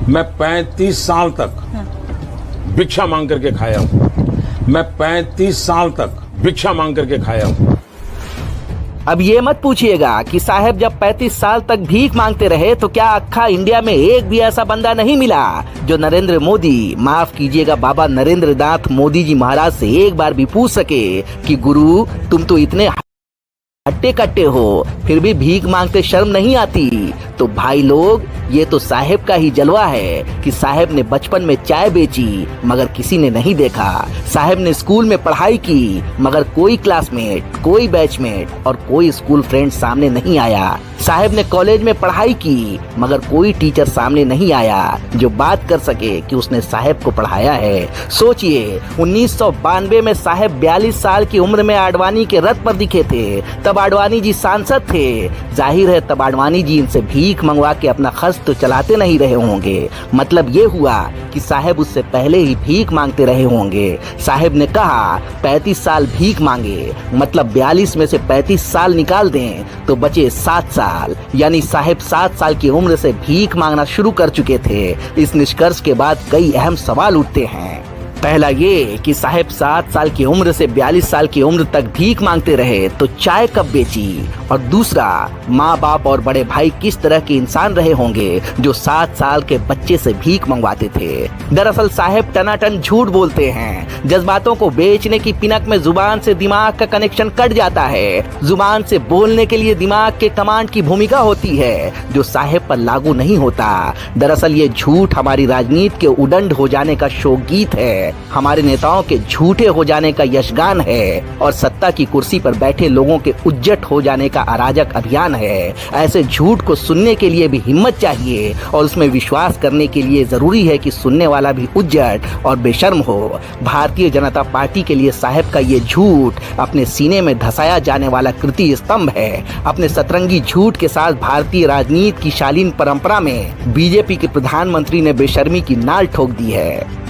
मैं 35 साल तक भिक्षा मांग करके खाया हूं। मैं 35 साल तक भिक्षा मांग करके खाया हूं। अब ये मत पूछिएगा कि साहब जब 35 साल तक भीख मांगते रहे तो क्या अक्खा इंडिया में एक भी ऐसा बंदा नहीं मिला जो नरेंद्र मोदी, माफ कीजिएगा बाबा नरेंद्र नाथ मोदी जी महाराज से एक बार भी पूछ सके कि गुरु तुम तो इतने हट्टे कट्टे हो, फिर भी भीख मांगते शर्म नहीं आती। तो भाई लोग, ये तो साहेब का ही जलवा है कि साहेब ने बचपन में चाय बेची मगर किसी ने नहीं देखा। साहेब ने स्कूल में पढ़ाई की मगर कोई क्लासमेट, कोई बैचमेट और कोई स्कूल फ्रेंड सामने नहीं आया। साहेब ने कॉलेज में पढ़ाई की मगर कोई टीचर सामने नहीं आया जो बात कर सके कि उसने साहेब को पढ़ाया है। सोचिए 1992 में साहेब 42 साल की उम्र में आडवाणी के रथ पर दिखे थे। तब आडवाणी जी सांसद थे। जाहिर है तब आडवाणी जी इनसे भीख मंगवा के अपना खर्च तो चलाते नहीं रहे होंगे। मतलब ये हुआ कि साहेब उससे पहले ही भीख मांगते रहे होंगे। साहेब ने कहा 35 साल भीख मांगे, मतलब 42 में से 35 साल निकाल दें तो बचे 7 साल, यानी साहेब 7 साल की उम्र से भीख मांगना शुरू कर चुके थे। इस निष्कर्ष के बाद कई अहम सवाल उठते हैं। पहला ये कि साहेब 7 साल की उम्र से 42 साल की उम्र तक भीख मांगते रहे तो चाय कब बेची, और दूसरा माँ बाप और बड़े भाई किस तरह के इंसान रहे होंगे जो 7 साल के बच्चे से भीख मंगवाते थे। दरअसल साहेब टनाटन झूठ बोलते हैं। जज्बातों को बेचने की पिनक में जुबान से दिमाग का कनेक्शन कट जाता है। जुबान से बोलने के लिए दिमाग के कमांड की भूमिका होती है जो साहेब पर लागू नहीं होता। दरअसल ये झूठ हमारी राजनीति के उदंड हो जाने का शोकगीत है, हमारे नेताओं के झूठे हो जाने का यशगान है और सत्ता की कुर्सी पर बैठे लोगों के उज्जट हो जाने का अराजक अभियान है। ऐसे झूठ को सुनने के लिए भी हिम्मत चाहिए और उसमें विश्वास करने के लिए जरूरी है कि सुनने वाला भी उज्जट और बेशर्म हो। भारतीय जनता पार्टी के लिए साहेब का ये झूठ अपने सीने में धसाया जाने वाला कृति स्तंभ है। अपने सतरंगी झूठ के साथ भारतीय राजनीति की शालीन परंपरा में बीजेपी के प्रधानमंत्री ने बेशर्मी की नाल ठोक दी है।